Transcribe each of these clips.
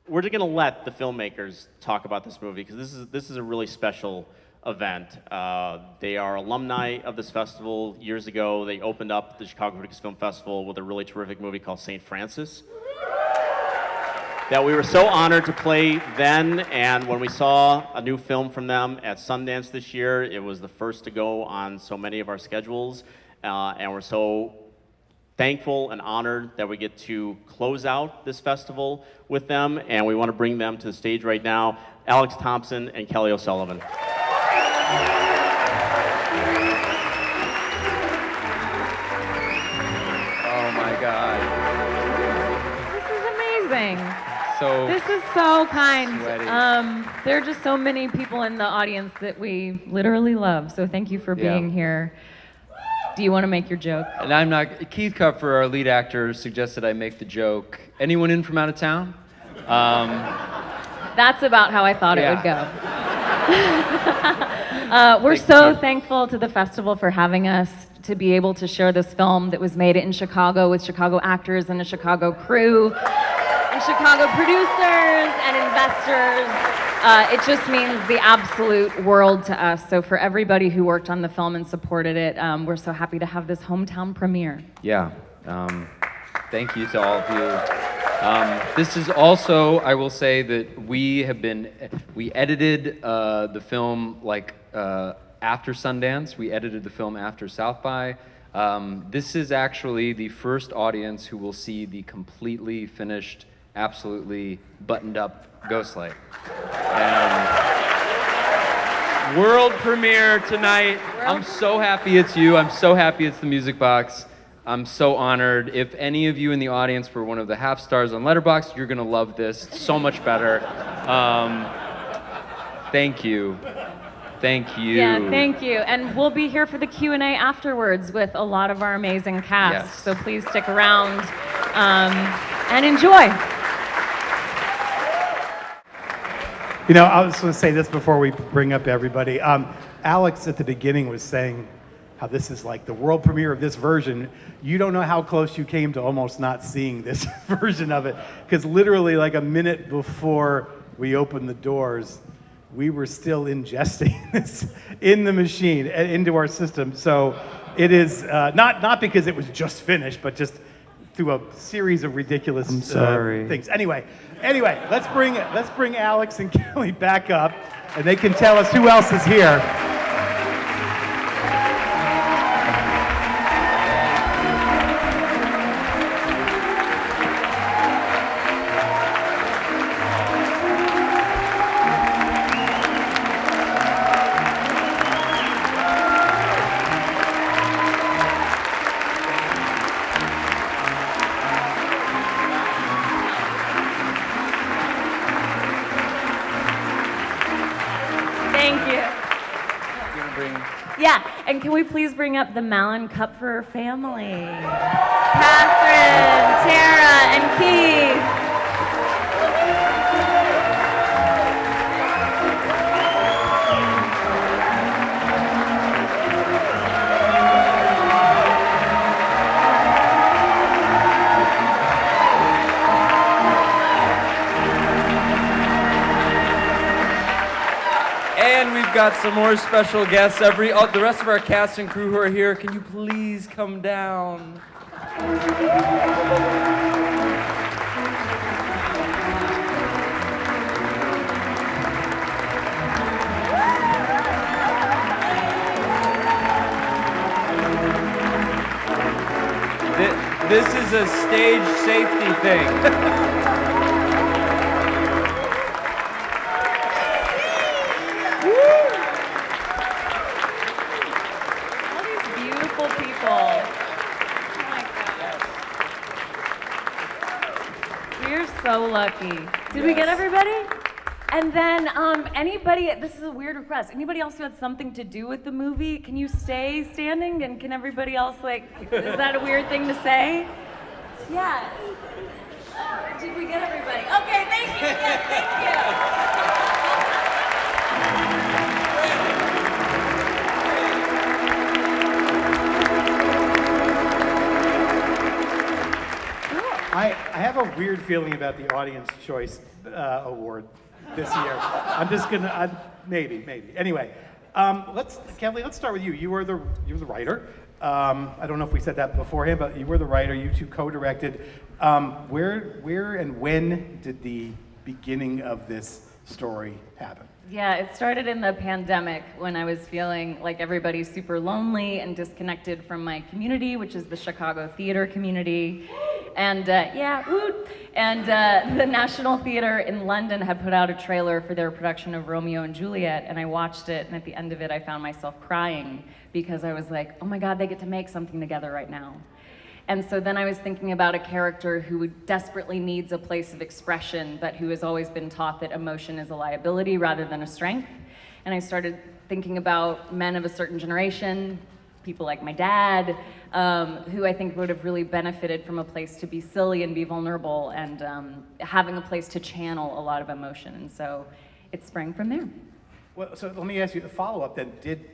we're just going to let the filmmakers talk about this movie because this is a really special event. They are alumni of this festival. Years ago, they opened up the Chicago Critics Film Festival with a really terrific movie called St. Francis that we were so honored to play then, and when we saw a new film from them at Sundance this year, it was the first to go on so many of our schedules, and we're so thankful and honored that we get to close out this festival with them, and we want to bring them to the stage right now, Alex Thompson and Kelly O'Sullivan. Oh my God. This is amazing. So This is so kind. sweaty. There are just so many people in the audience that we literally love, so thank you for being here. Do you want to make your joke? And I'm not, Keith Kupfer, our lead actor, suggested I make the joke. Anyone in from out of town? That's about how I thought it would go. We're Thank so you. thankful to the festival for having us to be able to share this film that was made in Chicago with Chicago actors and a Chicago crew and Chicago producers and investors. It just means the absolute world to us. So for everybody who worked on the film and supported it, we're so happy to have this hometown premiere. Yeah. Thank you to all of you. This is also, I will say that we edited the film after Sundance. We edited the film after South by. This is actually the first audience who will see the completely finished, absolutely buttoned up Ghostlight. And world premiere tonight. I'm so happy it's you. I'm so happy it's the Music Box. I'm so honored. If any of you in the audience were one of the half stars on Letterboxd, you're gonna love this so much better. Thank you. Thank you. Yeah, thank you. And we'll be here for the Q&A afterwards with a lot of our amazing cast. Yes. So please stick around and enjoy. You know, I was going to say this before we bring up everybody. Alex at the beginning was saying how this is like the world premiere of this version. You don't know how close you came to almost not seeing this version of it, because literally like a minute before we opened the doors, we were still ingesting this in the machine and into our system. So it is not because it was just finished, but just through a series of ridiculous things. Anyway, let's bring Alex and Kelly back up, and they can tell us who else is here. Thank you. Yeah, and can we please bring up the Malin Kupfer family? Catherine, Tara, and Keith. And we've got some more special guests. The rest of our cast and crew who are here, can you please come down? This is a stage safety thing. We're so lucky. Did we get everybody? And then anybody, this is a weird request, anybody else who had something to do with the movie, can you stay standing? And can everybody else, is that a weird thing to say? Yeah. Did we get everybody? Okay, thank you. Yes, thank you. I have a weird feeling about the Audience Choice Award this year. I'm just gonna, maybe. Anyway, Kelly, let's start with you. You were the writer. I don't know if we said that beforehand, but you were the writer. You two co-directed. Where and when did the beginning of this story happen? Yeah, it started in the pandemic when I was feeling like everybody's super lonely and disconnected from my community, which is the Chicago theater community. And the National Theater in London had put out a trailer for their production of Romeo and Juliet, and I watched it, and at the end of it, I found myself crying because I was like, oh my God, they get to make something together right now. And so then I was thinking about a character who desperately needs a place of expression, but who has always been taught that emotion is a liability rather than a strength. And I started thinking about men of a certain generation, people like my dad, who I think would have really benefited from a place to be silly and be vulnerable and having a place to channel a lot of emotion. And so it sprang from there. Well, so let me ask you a follow-up then. Did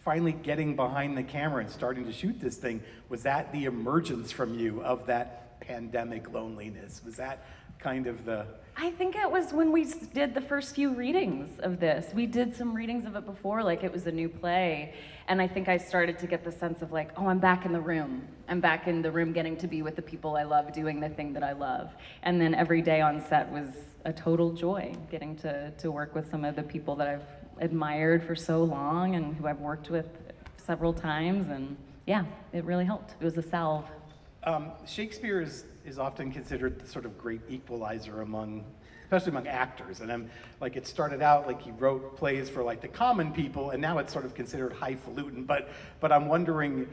finally getting behind the camera and starting to shoot this thing, was that the emergence from you of that pandemic loneliness? Was that kind of the... I think it was when we did the first few readings of this. We did some readings of it before, like it was a new play. And I think I started to get the sense of like, oh, I'm back in the room. I'm back in the room getting to be with the people I love, doing the thing that I love. And then every day on set was a total joy, getting to work with some of the people that I've admired for so long and who I've worked with several times. And yeah, it really helped. It was a salve. Shakespeare is often considered the sort of great equalizer especially among actors. And I'm like, it started out like he wrote plays for like the common people, and now it's sort of considered highfalutin. But I'm wondering,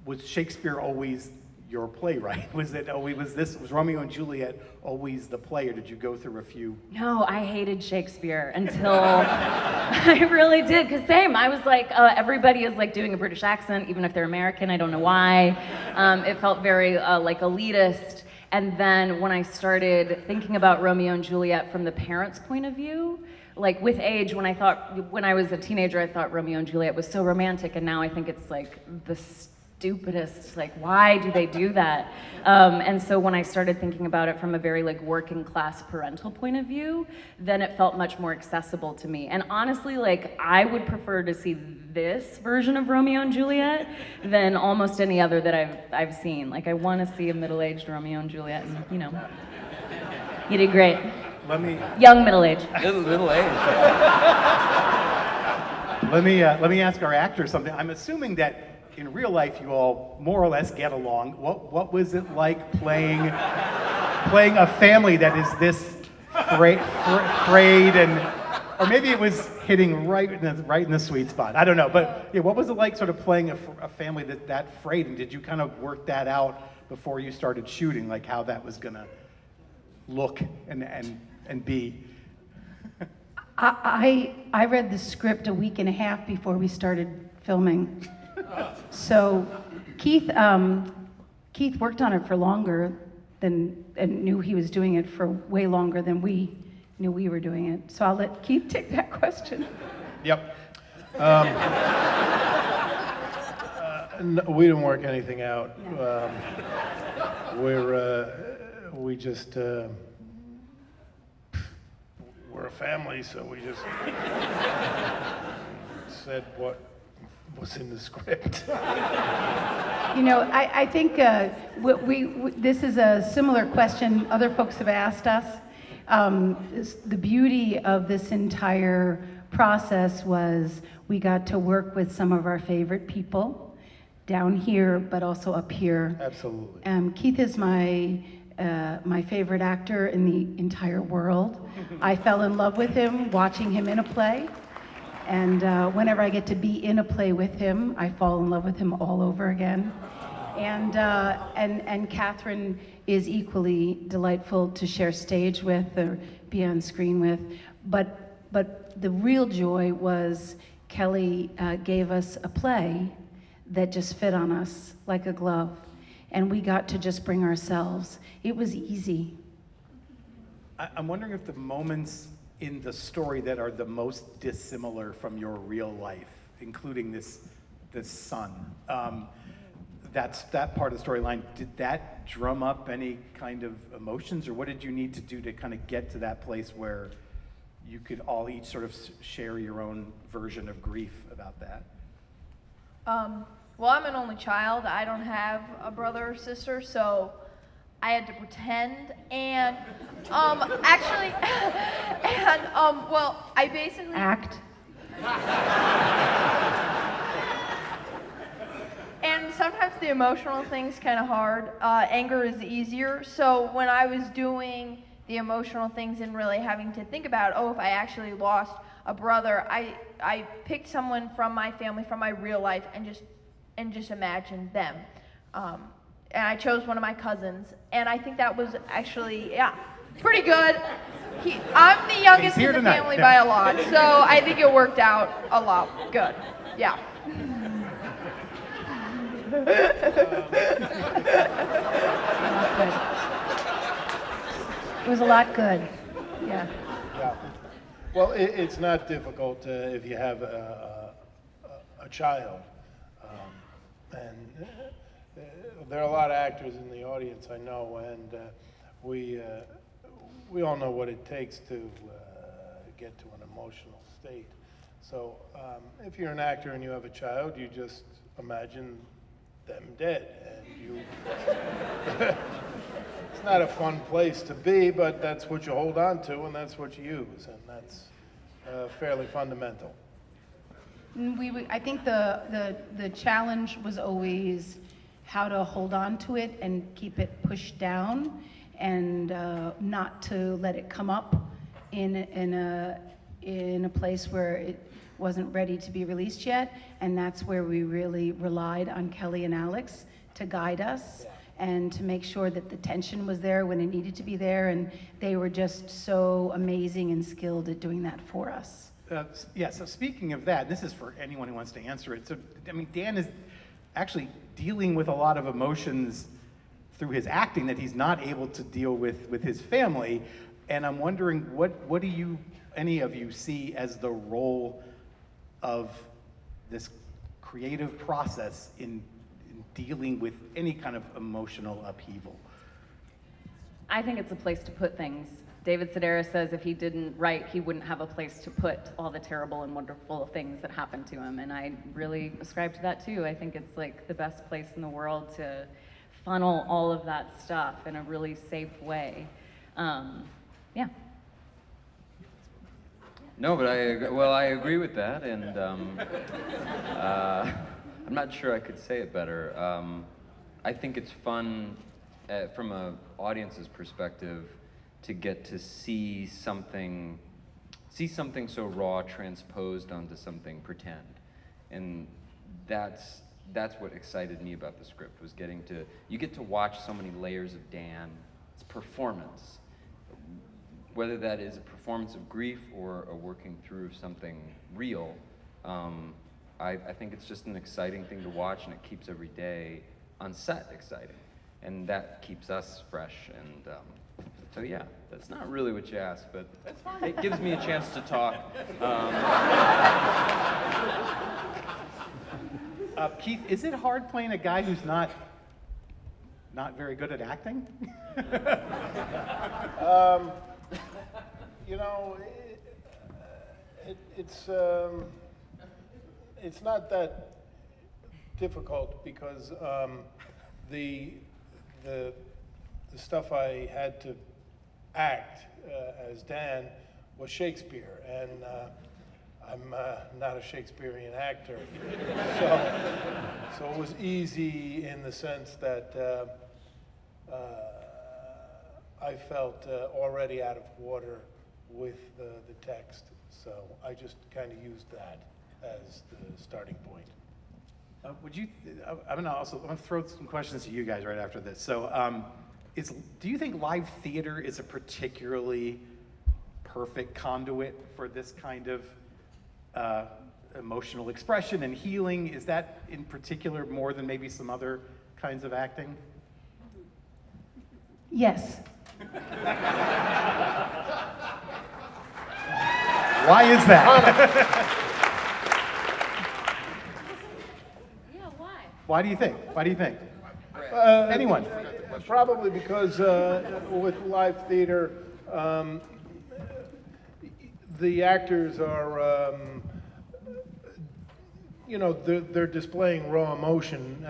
was Shakespeare always your playwright? Was Romeo and Juliet always the play, or did you go through a few? No, I hated Shakespeare until I really did, because same, I was like, everybody is like doing a British accent, even if they're American, I don't know why. It felt very like elitist. And then when I started thinking about Romeo and Juliet from the parents' point of view, like with age, when I was a teenager, I thought Romeo and Juliet was so romantic, and now I think it's like the stupidest, like why do they do that? And so when I started thinking about it from a very like working class parental point of view, then it felt much more accessible to me. And honestly, like I would prefer to see this version of Romeo and Juliet than almost any other that I've seen. Like I want to see a middle-aged Romeo and Juliet, and you know, you did great. Young middle-aged. Middle-aged. Let me ask our actors something. I'm assuming that in real life, you all more or less get along. What was it like playing a family that is this frayed and, or maybe it was hitting right in the sweet spot. I don't know, but yeah, what was it like sort of playing a family that frayed, and did you kind of work that out before you started shooting, like how that was gonna look and be? I read the script a week and a half before we started filming. So Keith worked on it for longer and knew he was doing it for way longer than we knew we were doing it. So I'll let Keith take that question. Yep. No, we didn't work anything out. We're a family, so we just said what was in the script. You know, I think this is a similar question other folks have asked us. The beauty of this entire process was we got to work with some of our favorite people down here, but also up here. Absolutely. Keith is my favorite actor in the entire world. I fell in love with him watching him in a play. And whenever I get to be in a play with him, I fall in love with him all over again. And Catherine is equally delightful to share stage with or be on screen with. But the real joy was Kelly gave us a play that just fit on us like a glove. And we got to just bring ourselves. It was easy. I'm wondering if the moments in the story that are the most dissimilar from your real life, including this son, that part of the storyline, did that drum up any kind of emotions, or what did you need to do to kind of get to that place where you could all each sort of share your own version of grief about that? Well, I'm an only child. I don't have a brother or sister, so I had to pretend. And actually, well, I basically Act. And sometimes the emotional thing's kind of hard. Anger is easier. So when I was doing the emotional things and really having to think about, oh, if I actually lost a brother, I picked someone from my family, from my real life, and just imagined them. And I chose one of my cousins, and I think that was actually, yeah, pretty good. I'm the youngest in the family by a lot, so I think it worked out a lot good. Yeah. It was a lot good. Yeah. Yeah. Well, it's not difficult if you have a child. And there are a lot of actors in the audience, I know, and we all know what it takes to get to an emotional state. So if you're an actor and you have a child, you just imagine them dead, and you it's not a fun place to be, but that's what you hold on to, and that's what you use, and that's fairly fundamental. I think the challenge was always how to hold on to it and keep it pushed down, and not to let it come up in a place where it wasn't ready to be released yet. And that's where we really relied on Kelly and Alex to guide us and to make sure that the tension was there when it needed to be there. And they were just so amazing and skilled at doing that for us. Yeah, so speaking of that, this is for anyone who wants to answer it. So, I mean, Dan is actually dealing with a lot of emotions through his acting that he's not able to deal with his family. And I'm wondering, what do you, any of you, see as the role of this creative process in dealing with any kind of emotional upheaval? I think it's a place to put things. David Sedaris says if he didn't write, he wouldn't have a place to put all the terrible and wonderful things that happened to him. And I really ascribe to that too. I think it's like the best place in the world to funnel all of that stuff in a really safe way. Yeah. No, but I agree with that, and I'm not sure I could say it better. I think it's fun from an audience's perspective to get to see something so raw transposed onto something pretend, and that's what excited me about the script, was you get to watch so many layers of Dan. It's performance, whether that is a performance of grief or a working through something real. I think it's just an exciting thing to watch, and it keeps every day on set exciting, and that keeps us fresh. And so yeah, that's not really what you asked, but it gives me a chance to talk. Keith, is it hard playing a guy who's not very good at acting? You know, it's not that difficult, because the stuff I had to act as Dan was Shakespeare, and I'm not a Shakespearean actor, so it was easy in the sense that I felt already out of water with the text, so I just kind of used that as the starting point. I'm gonna throw some questions to you guys right after this. So, do you think live theater is a particularly perfect conduit for this kind of emotional expression and healing? Is that in particular more than maybe some other kinds of acting? Yes. Why is that? Yeah, why? Why do you think? Why do you think? Anyone? Probably because with live theater, the actors are, they're displaying raw emotion.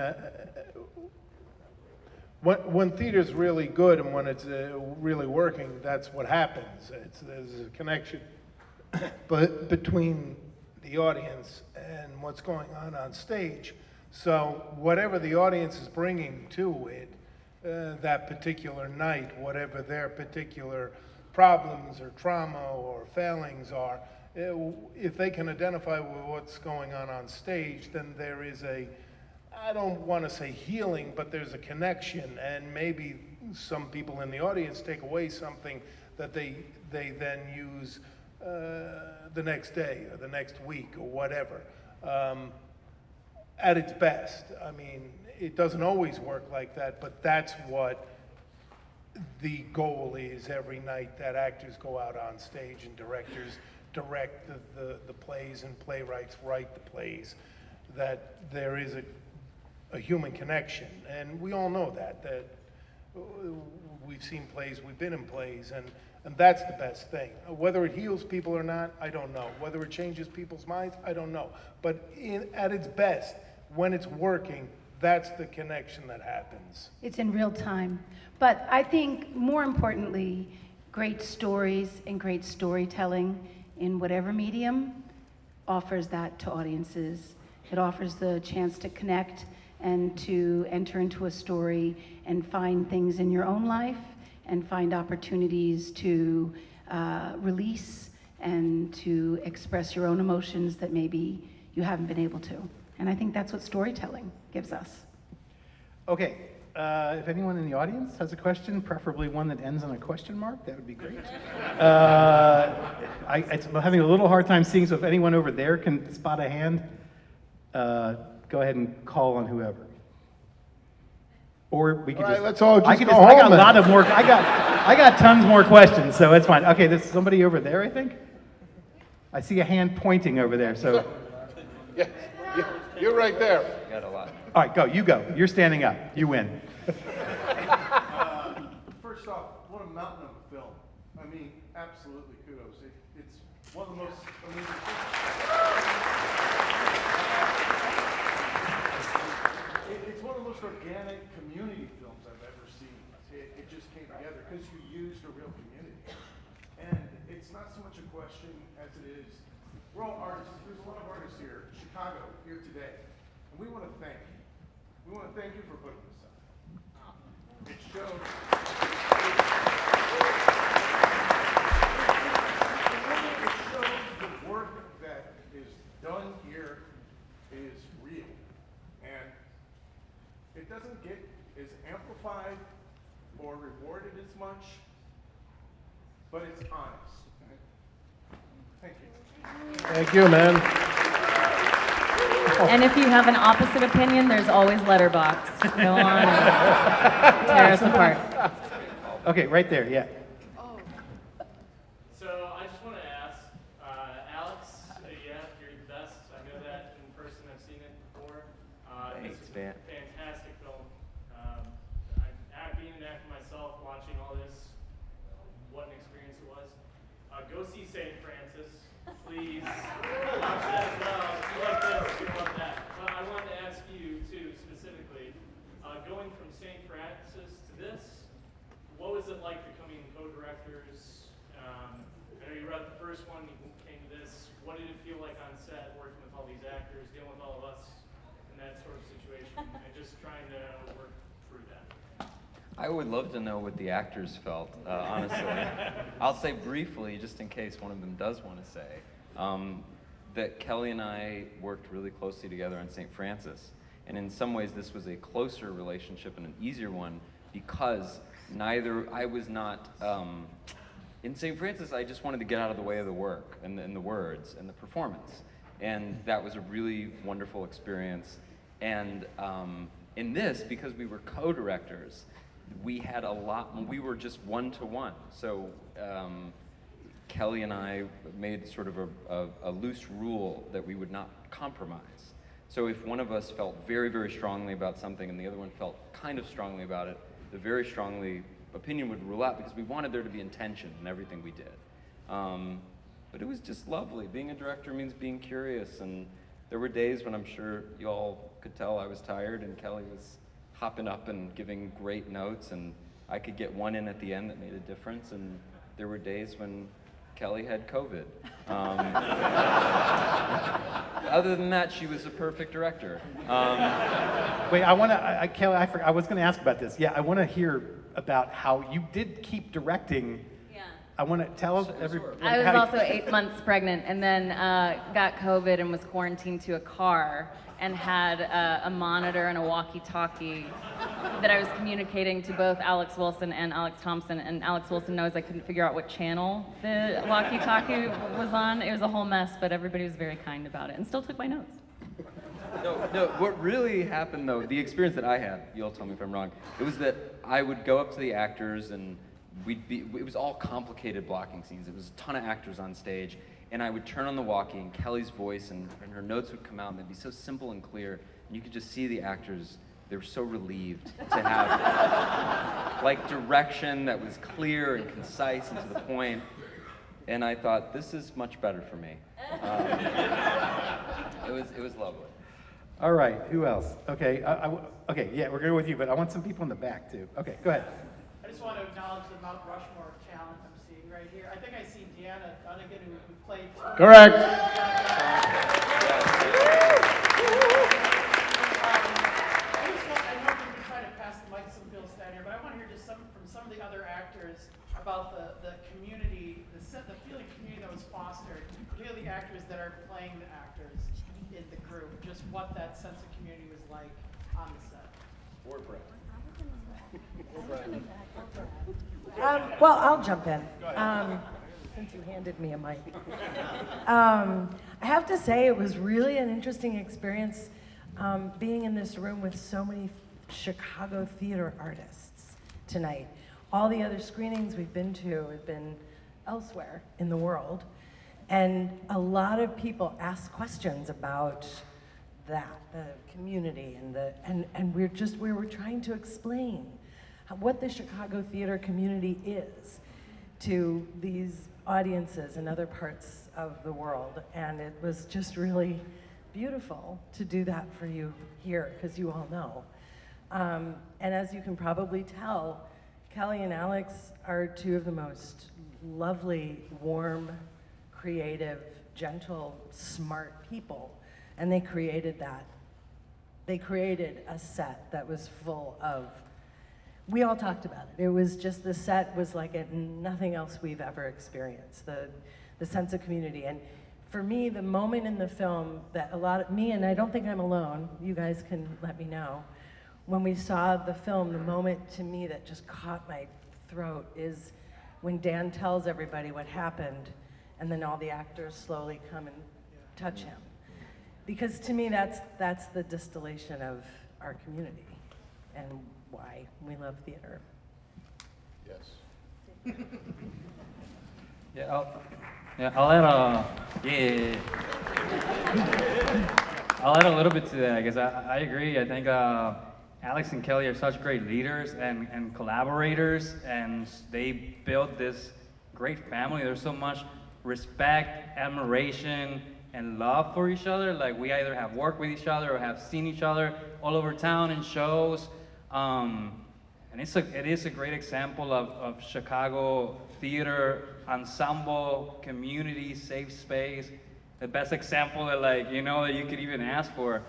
When theater's really good and when it's really working, that's what happens. There's a connection but between the audience and what's going on stage. So whatever the audience is bringing to it that particular night, whatever their particular problems or trauma or failings are, if they can identify with what's going on stage, then there is I don't want to say healing, but there's a connection, and maybe some people in the audience take away something that they then use the next day or the next week or whatever. At its best. I mean, it doesn't always work like that, but that's what the goal is every night, that actors go out on stage and directors direct the plays and playwrights write the plays, that there is a human connection. And we all know that we've seen plays, we've been in plays, and that's the best thing. Whether it heals people or not, I don't know. Whether it changes people's minds, I don't know. But at its best, when it's working, that's the connection that happens. It's in real time. But I think more importantly, great stories and great storytelling in whatever medium offers that to audiences. It offers the chance to connect and to enter into a story and find things in your own life and find opportunities to release and to express your own emotions that maybe you haven't been able to. And I think that's what storytelling gives us. Okay, if anyone in the audience has a question, preferably one that ends on a question mark, that would be great. I'm having a little hard time seeing, so if anyone over there can spot a hand, go ahead and call on whoever. Or we could All right, just. let's all just I could go just, I got home a then. lot of more. I got tons more questions, so it's fine. Okay, there's somebody over there, I think. I see a hand pointing over there. So, Yeah, you're right there. Got a lot. all right, go. You go. You're standing up. You win. First off, what a mountain of a film. I mean, absolutely kudos. It's one of the most amazing It's one of the most organic community films I've ever seen. It just came together because you used a real community. And it's not so much a question as it is, we're all artists. There's a lot of artists here, Chicago, here today. And we want to thank you. We want to thank you for putting this up. It shows. It shows the work that is done here is real. And it doesn't get as amplified or rewarded as much, but it's honest. Thank you. Thank you, man. And if you have an opposite opinion, there's always Letterboxd. Go on and tear us apart. Okay, right there. Yeah. So I just want to ask, Alex, yeah, you're the best. I know that in person. I've seen it before. Thanks, It's man. a fantastic film. Being an actor myself, watching all this, what an experience it was. Go see St. Francis, please. Watch that as well. If you like this, you love that. But I wanted to ask you too, specifically, going from St. Francis to this, what was it like becoming co-directors? I know you wrote the first one, you came to this. What did it feel like on set, working with all these actors, dealing with all of us in that sort of situation, and just trying to work through that? I would love to know what the actors felt, honestly. I'll say briefly, just in case one of them does want to say, that Kelly and I worked really closely together on St. Francis. And in some ways, this was a closer relationship and an easier one because I was not, in St. Francis, I just wanted to get out of the way of the work and the words and the performance. And that was a really wonderful experience. And in this, because we were co-directors, we had we were just one-to-one. So Kelly and I made sort of a loose rule that we would not compromise. So if one of us felt very, very strongly about something and the other one felt kind of strongly about it, the very strongly opinion would rule out because we wanted there to be intention in everything we did. But it was just lovely. Being a director means being curious, and there were days when I'm sure you all could tell I was tired and Kelly was hopping up and giving great notes, and I could get one in at the end that made a difference, and there were days when Kelly had COVID. Other than that, she was a perfect director. Wait, Kelly, I was going to ask about this. Yeah, I want to hear about how you did keep directing. Yeah. I want to tell everybody. I was also 8 months pregnant and then got COVID and was quarantined to a car and had a monitor and a walkie-talkie that I was communicating to both Alex Wilson and Alex Thompson. And Alex Wilson knows I couldn't figure out what channel the walkie-talkie was on. It was a whole mess, but everybody was very kind about it and still took my notes. No, what really happened though, the experience that I had, you'll tell me if I'm wrong, it was that I would go up to the actors and it was all complicated blocking scenes. It was a ton of actors on stage, and I would turn on the walkie and Kelly's voice and her notes would come out and they'd be so simple and clear, and you could just see the actors, they were so relieved to have like direction that was clear and concise and to the point, and I thought, this is much better for me. It was lovely. All right, who else? Okay, okay, yeah, we're going with you, but I want some people in the back too. Okay, go ahead. I just want to acknowledge the Mount Rushmore of talent I'm seeing right here. I think I see Deanna Dunnigan, who played. Correct. I know we've been trying to pass the mic to some people standing here, but I want to hear just from some of the other actors about the community, the feeling community that was fostered, particularly the actors that are playing the actors in the group, just what that sense of community was like on the set. Or Brett. Well, I'll jump in, since you handed me a mic. I have to say it was really an interesting experience being in this room with so many Chicago theater artists tonight. All the other screenings we've been to have been elsewhere in the world, and a lot of people ask questions about that, the community, and we were trying to explain what the Chicago theater community is to these audiences in other parts of the world, and it was just really beautiful to do that for you here, because you all know. And as you can probably tell, Kelly and Alex are two of the most lovely, warm, creative, gentle, smart people, and they created that. They created a set that was full of, we all talked about it. It was just, the set was like nothing else we've ever experienced, the sense of community. And for me, the moment in the film that me, and I don't think I'm alone, you guys can let me know, when we saw the film, the moment to me that just caught my throat is when Dan tells everybody what happened, and then all the actors slowly come and touch him. Because to me, that's the distillation of our community and why we love theater. Yes. I'll add a little bit to that. I guess I agree. I think Alex and Kelly are such great leaders and collaborators, and they built this great family. There's so much respect, admiration, and love for each other. Like, we either have worked with each other or have seen each other all over town in shows. And it is a great example of Chicago theater ensemble, community, safe space. The best example that, like, you know, that you could even ask for.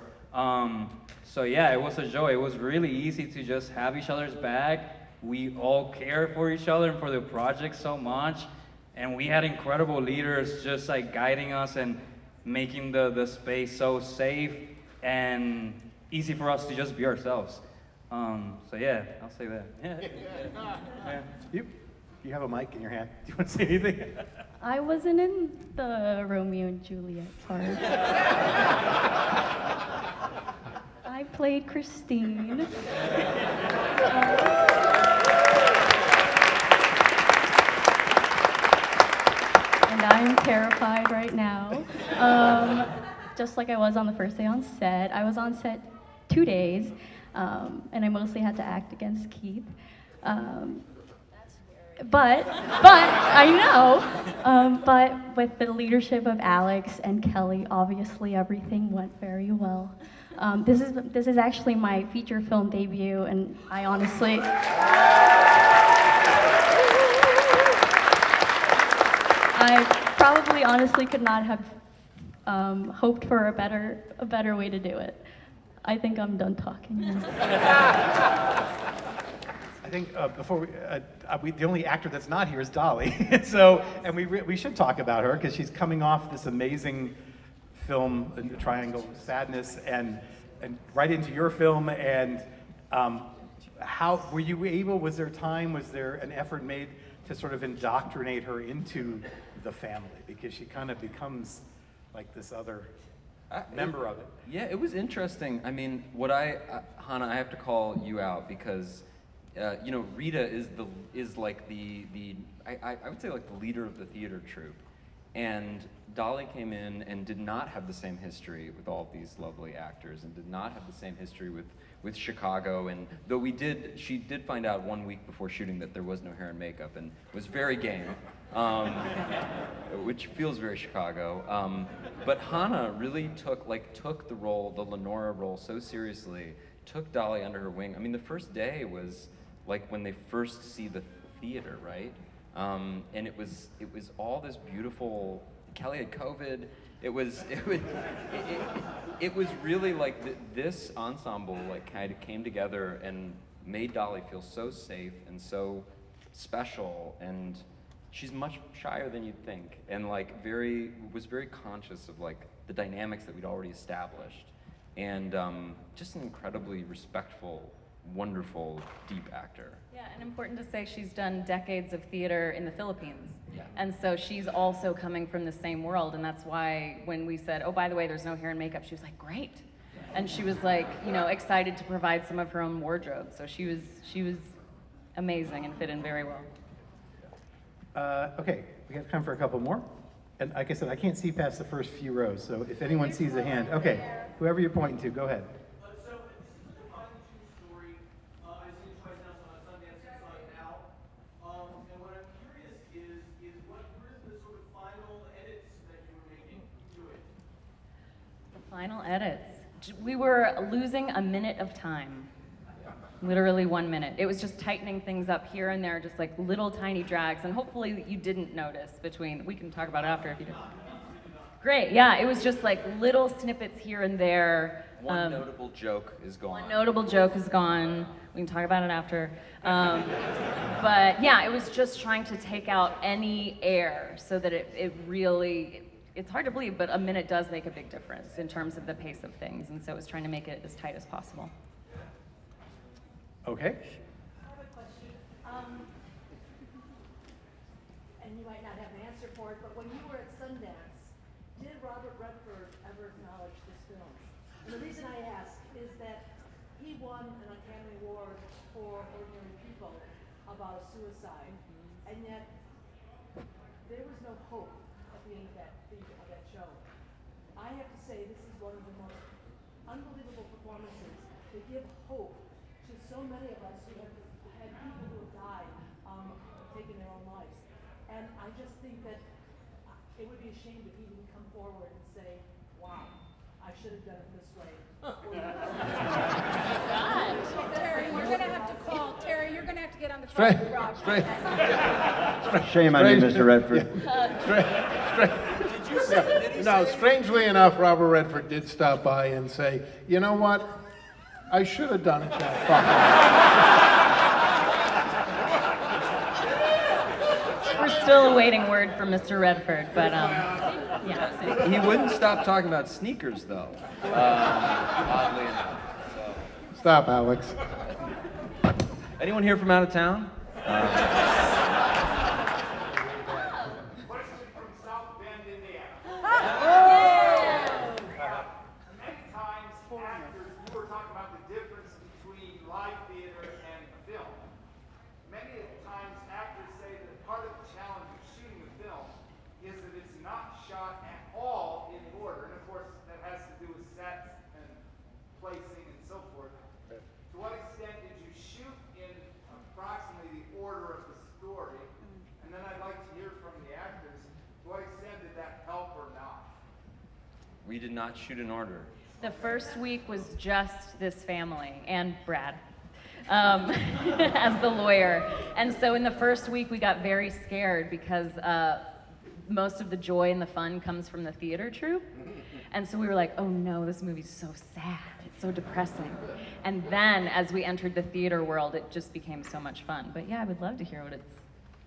So yeah, it was a joy. It was really easy to just have each other's back. We all care for each other and for the project so much. And we had incredible leaders just like guiding us and making the space so safe and easy for us to just be ourselves. So yeah, I'll say that. Yeah. You have a mic in your hand. Do you want to say anything? I wasn't in the Romeo and Juliet part. I played Christine. And I'm terrified right now. just like I was on the first day on set. I was on set 2 days, and I mostly had to act against Keith. But I know, but with the leadership of Alex and Kelly, obviously everything went very well. This is actually my feature film debut, and I honestly. I probably honestly could not have hoped for a better way to do it. I think I'm done talking now. I think before the only actor that's not here is Dolly. So, and we should talk about her because she's coming off this amazing film, Triangle of Sadness, and right into your film. And how were you able? Was there time? Was there an effort made to sort of indoctrinate her into the family, because she kind of becomes like this other member of it? Yeah, it was interesting. I mean, Hannah, I have to call you out because. You know, Rita is like I would say like the leader of the theater troupe, and Dolly came in and did not have the same history with all of these lovely actors, and did not have the same history with Chicago. And though she did find out 1 week before shooting that there was no hair and makeup, and was very game, which feels very Chicago. But Hannah really took the role, the Lenora role, so seriously. Took Dolly under her wing. I mean, the first day was like when they first see the theater, right? And it was all this beautiful. Kelly had COVID. It was really like this ensemble like kind of came together and made Dolly feel so safe and so special. And she's much shyer than you'd think, and like was very conscious of like the dynamics that we'd already established. And just an incredibly respectful, wonderful, deep actor. Yeah, and important to say she's done decades of theater in the Philippines. Yeah. And so she's also coming from the same world, and that's why when we said, oh, by the way, there's no hair and makeup, she was like, great. And she was like, excited to provide some of her own wardrobe. So she was amazing and fit in very well. Okay, we have time for a couple more. And like I said, I can't see past the first few rows, so if anyone sees a hand, okay, whoever you're pointing to, go ahead. So this is a defining true story. I've seen it twice now, so on Sundance, I saw it now. And what I'm curious is what were the sort of final edits that you were making to it? The final edits. We were losing a minute of time. Literally 1 minute. It was just tightening things up here and there, just like little tiny drags, and hopefully you didn't notice we can talk about it after if you didn't. Great, yeah, it was just like little snippets here and there. One notable joke is gone. One notable joke is gone. We can talk about it after. But yeah, it was just trying to take out any air so that it really, it's hard to believe, but a minute does make a big difference in terms of the pace of things, and so it was trying to make it as tight as possible. Okay. I have a question. And you might not have an answer for it, but when you were at Sundance, did Robert Redford ever acknowledge this film? And the reason I ask is that he won an Academy Award for Ordinary People about a suicide, and yet there was no hope at the end of that show. I have to say this is one of the most unbelievable performances to give hope to so many of us who have had people who have died, taking their own lives. And I just think that it would be a shame if he didn't come forward and say, wow, I should have done it this way. Terry, you're going to have to call. Terry, you're going to have to get on the phone with Rob. Shame on you, Mr. Redford. Did you say? No, strangely enough, Robert Redford did stop by and say, you know what? I should have done it that far. We're still awaiting word from Mr. Redford, but yeah. He wouldn't stop talking about sneakers, though. Oddly enough. So. Stop, Alex. Anyone here from out of town? We did not shoot in order. The first week was just this family and Brad as the lawyer. And so in the first week, we got very scared because most of the joy and the fun comes from the theater troupe. And so we were like, oh no, this movie's so sad. It's so depressing. And then as we entered the theater world, it just became so much fun. But yeah, I would love to hear what it's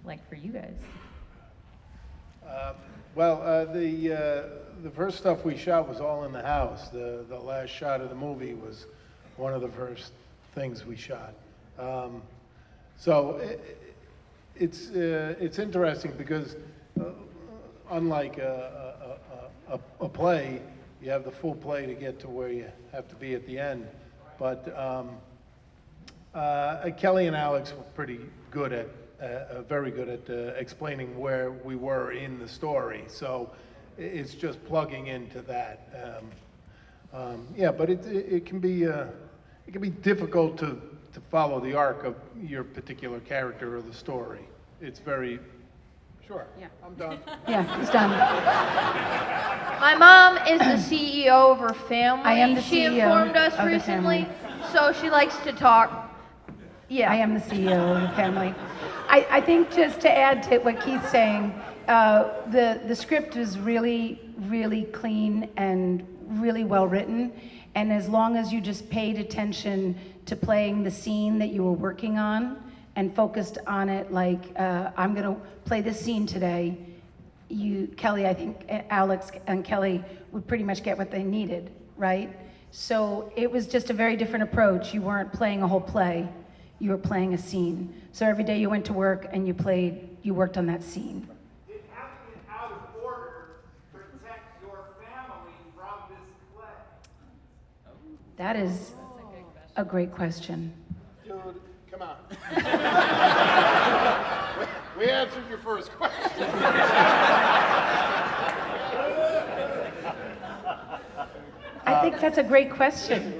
like for you guys. The first stuff we shot was all in the house. The last shot of the movie was one of the first things we shot. It's interesting because unlike a play, you have the full play to get to where you have to be at the end. But Kelly and Alex were pretty good at, very good at explaining where we were in the story. So it's just plugging into that. But it can be difficult to follow the arc of your particular character or the story. It's very. Sure. Yeah. I'm done. Yeah, he's done. My mom is the CEO of her family. I am the She CEO informed us of the recently, family. so she likes to talk. Yeah. I am the CEO of the family. I think just to add to what Keith's saying, the script was really, really clean and really well written. And as long as you just paid attention to playing the scene that you were working on and focused on it, like, I'm gonna play this scene today, Kelly, I think Alex and Kelly would pretty much get what they needed, right? So it was just a very different approach. You weren't playing a whole play, you were playing a scene. So every day you went to work and you worked on that scene. Did having it out of order protect your family from this play? That is a great question. Dude, come on. we answered your first question. I think that's a great question.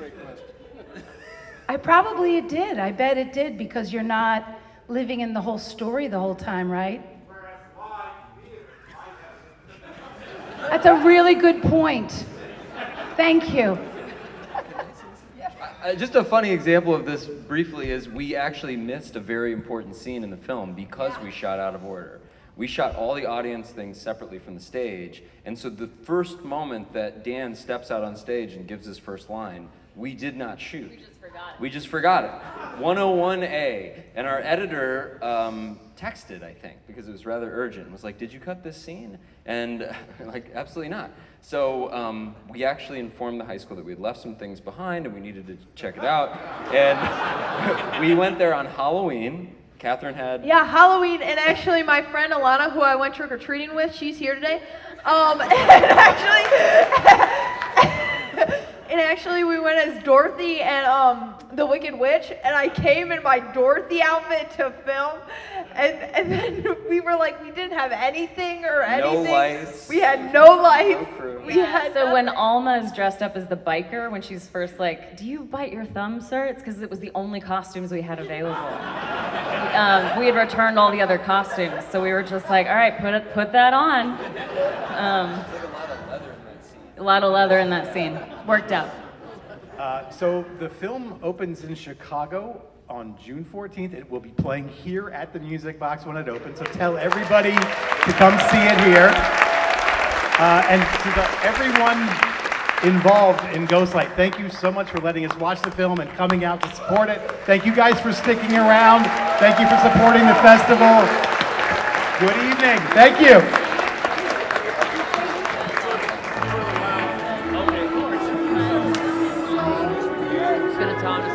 It did. I bet it did, because you're not living in the whole story the whole time, right? That's a really good point. Thank you. Just a funny example of this briefly is we actually missed a very important scene in the film because we shot out of order. We shot all the audience things separately from the stage, and so the first moment that Dan steps out on stage and gives his first line, we did not shoot. We just forgot it. 101A. And our editor texted, I think, because it was rather urgent, was like, did you cut this scene? And like, absolutely not. So we actually informed the high school that we had left some things behind and we needed to check it out. And we went there on Halloween. Catherine had... Yeah, Halloween, and actually my friend Alana, who I went trick-or-treating with, she's here today. And actually we went as Dorothy and the Wicked Witch, and I came in my Dorothy outfit to film, and then we were like, we didn't have anything or anything. No lights. We had no lights. No crew. We had So when Alma is dressed up as the biker, when she's first like, do you bite your thumb, sir? It's because it was the only costumes we had available. We had returned all the other costumes, so we were just like, all right, put that on. A lot of leather in that scene. Worked out. So the film opens in Chicago on June 14th. It will be playing here at the Music Box when it opens. So tell everybody to come see it here. And to everyone involved in Ghostlight, thank you so much for letting us watch the film and coming out to support it. Thank you guys for sticking around. Thank you for supporting the festival. Good evening. Thank you. It's gonna tell him to